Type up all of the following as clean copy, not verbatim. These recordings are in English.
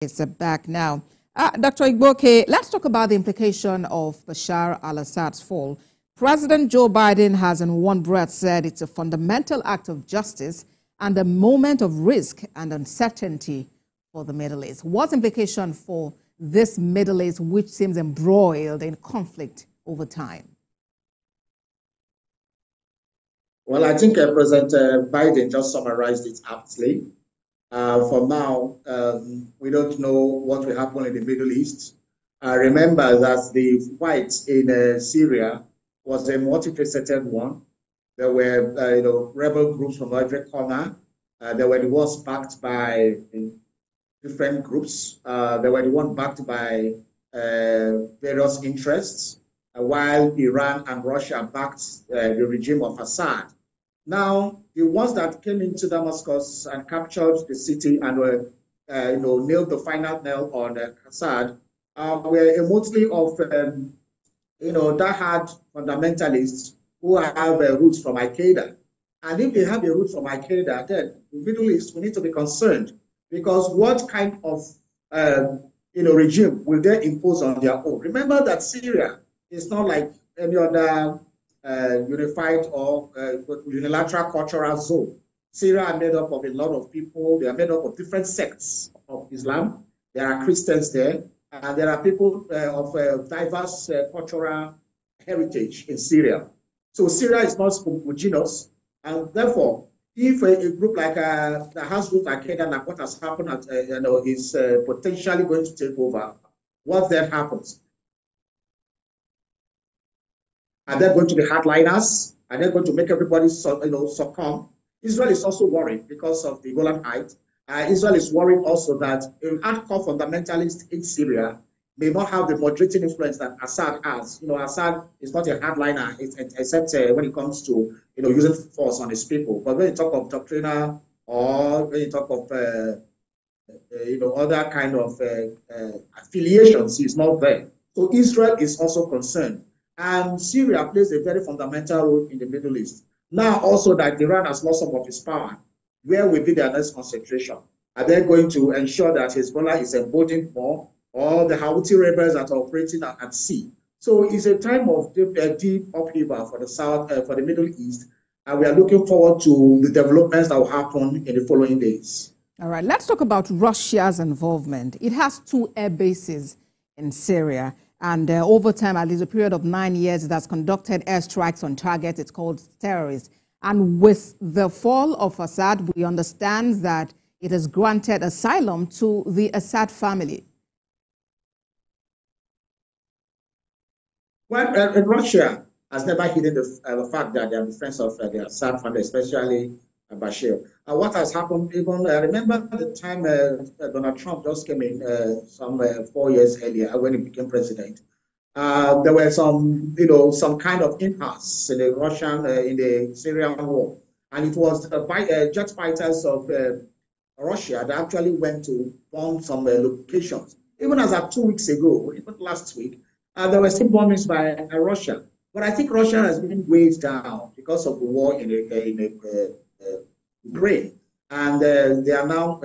It's back now. Dr. Igboke, let's talk about the implication of Bashar al-Assad's fall. President Joe Biden has in one breath said it's a fundamental act of justice and a moment of risk and uncertainty for the Middle East. What's implication for this Middle East, which seems embroiled in conflict over time? Well, I think President Biden just summarized it aptly. For now, we don't know what will happen in the Middle East. Remember that the fight in Syria was a multifaceted one. There were rebel groups from every corner. There were the ones backed by different groups. There were the ones backed by various interests, while Iran and Russia backed the regime of Assad. Now, the ones that came into Damascus and captured the city and were, nailed the final nail on Assad were mostly of, diehard fundamentalists who have roots from Al-Qaeda. And if they have a root from Al-Qaeda, then the Middle East, we need to be concerned, because what kind of, regime will they impose on their own? Remember that Syria is not like any other unified or unilateral cultural zone. Syria are made up of a lot of people. They are made up of different sects of Islam. There are Christians there, and there are people of diverse cultural heritage in Syria. So Syria is not homogeneous, and therefore, if a group like that has roots like Al-Qaeda, like what has happened, is potentially going to take over, what then happens? Are they going to be hardliners? Are they going to make everybody succumb? Israel is also worried because of the Golan Heights. Israel is worried also that a hardcore fundamentalist in Syria may not have the moderating influence that Assad has. Assad is not a hardliner, except when it comes to using force on his people. But when you talk of doctrinal, or when you talk of other kind of affiliations, he's not there. So Israel is also concerned. And Syria plays a very fundamental role in the Middle East. Now also that Iran has lost some of its power, where will be their next concentration? Are they going to ensure that Hezbollah is emboldened more, or the Houthi rebels that are operating at sea? So it's a time of deep upheaval for the South, for the Middle East, and we are looking forward to the developments that will happen in the following days. All right, let's talk about Russia's involvement. It has 2 air bases in Syria. And over time, at least a period of 9 years, it has conducted airstrikes on targets. It's called terrorists. And with the fall of Assad, we understand that it has granted asylum to the Assad family. Well, Russia has never hidden the fact that they are friends of the Assad family, especially Bashir. What has happened, even remember the time Donald Trump just came in some 4 years earlier when he became president. There were some kind of impasse in the in the Syrian war, and it was jet fighters of Russia that actually went to bomb some locations. Even as of 2 weeks ago, even last week, there were still bombings by Russia. But I think Russia has been weighed down because of the war in Ukraine, and they are now,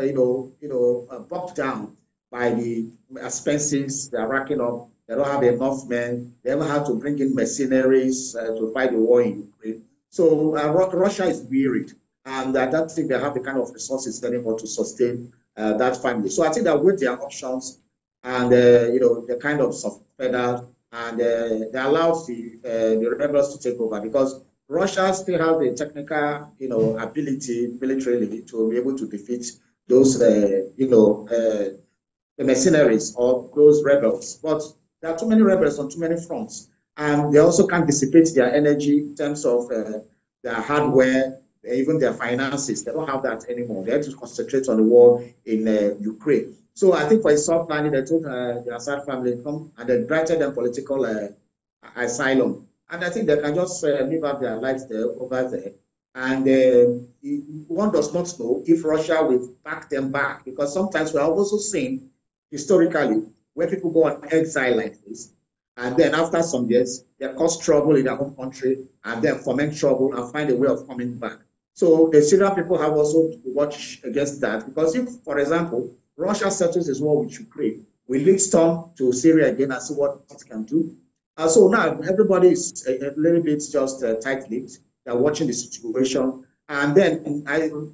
bogged down by the expenses they are racking up. They don't have enough men. They haven't had to bring in mercenaries to fight the war in Ukraine. So Russia is wearied, and I don't think they have the kind of resources anymore to sustain that family. So I think that with their options, and they kind of soft-pedal, and they allowed the rebels to take over, because Russia still has the technical, ability militarily to be able to defeat those, the mercenaries or those rebels. But there are too many rebels on too many fronts, and they also can't dissipate their energy in terms of their hardware, even their finances. They don't have that anymore. They have to concentrate on the war in Ukraine. So I think for a soft landing, they took the Assad family come and they granted them political asylum. And I think they can just live out their lives there, over there. And one does not know if Russia will back them back, because sometimes we are also seeing historically where people go on exile like this, and then after some years, they cause trouble in their home country, and then foment trouble and find a way of coming back. So the Syrian people have also to watch against that, because if, for example, Russia settles this war with Ukraine, will it turn to Syria again and see what it can do? So now everybody is a little bit just tight-lipped. They're watching the situation. And then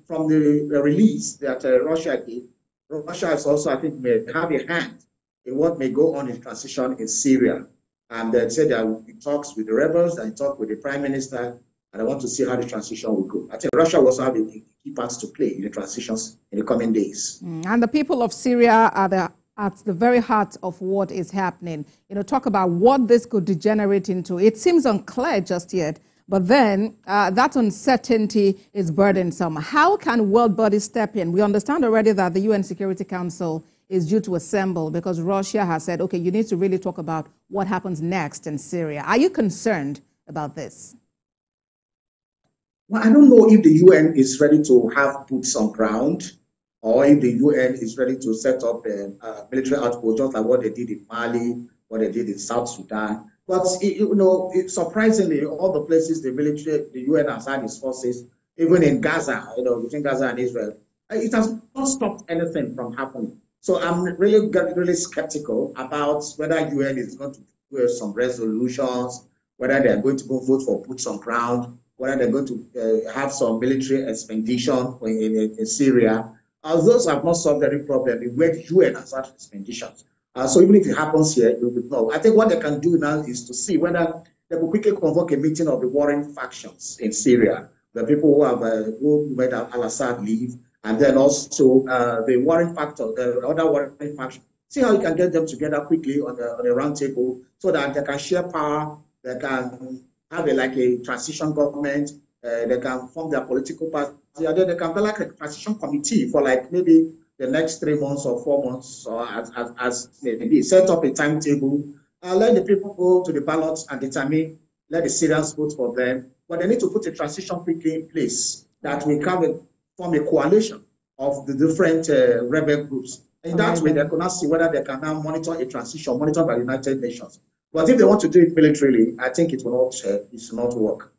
from the release that Russia gave, Russia is also, I think, may have a hand in what may go on in transition in Syria. And they said that he talks with the rebels and he talks with the prime minister, and I want to see how the transition will go. I think Russia will also have a key part to play in the transitions in the coming days. And the people of Syria are at the very heart of what is happening. Talk about what this could degenerate into. It seems unclear just yet, but then that uncertainty is burdensome. How can world bodies step in? We understand already that the UN Security Council is due to assemble because Russia has said, okay, you need to really talk about what happens next in Syria. Are you concerned about this? Well, I don't know if the UN is ready to have boots on ground, or if the UN is ready to set up a military outpost, just like what they did in Mali, what they did in South Sudan. But surprisingly, all the places the UN has had its forces, even in Gaza, between Gaza and Israel, it has not stopped anything from happening. So I'm really skeptical about whether UN is going to do some resolutions, whether they're going to go vote for boots on ground, whether they're going to have some military expedition in Syria. Those have not solved any problem in where the UN has had expeditions. So even if it happens here, we would know. I think what they can do now is to see whether they will quickly convoke a meeting of the warring factions in Syria, the people who made al-Assad leave, and then also the warring factor, the other warring faction. See how you can get them together quickly on a round table so that they can share power, they can have a transition government, they can form their political party, and then they can be like a transition committee for maybe the next 3 months or 4 months, or as maybe set up a timetable, let the people go to the ballots and determine, let the Syrians vote for them, but they need to put a transition quickly in place that will form a coalition of the different rebel groups. In that way, they can now see whether they can now monitor a transition, monitored by the United Nations. But if they want to do it militarily, I think it will not work.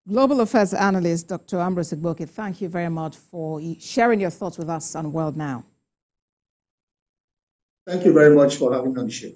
Global Affairs Analyst Dr. Ambrose Igboke, thank you very much for sharing your thoughts with us on World Now. Thank you very much for having me on the show.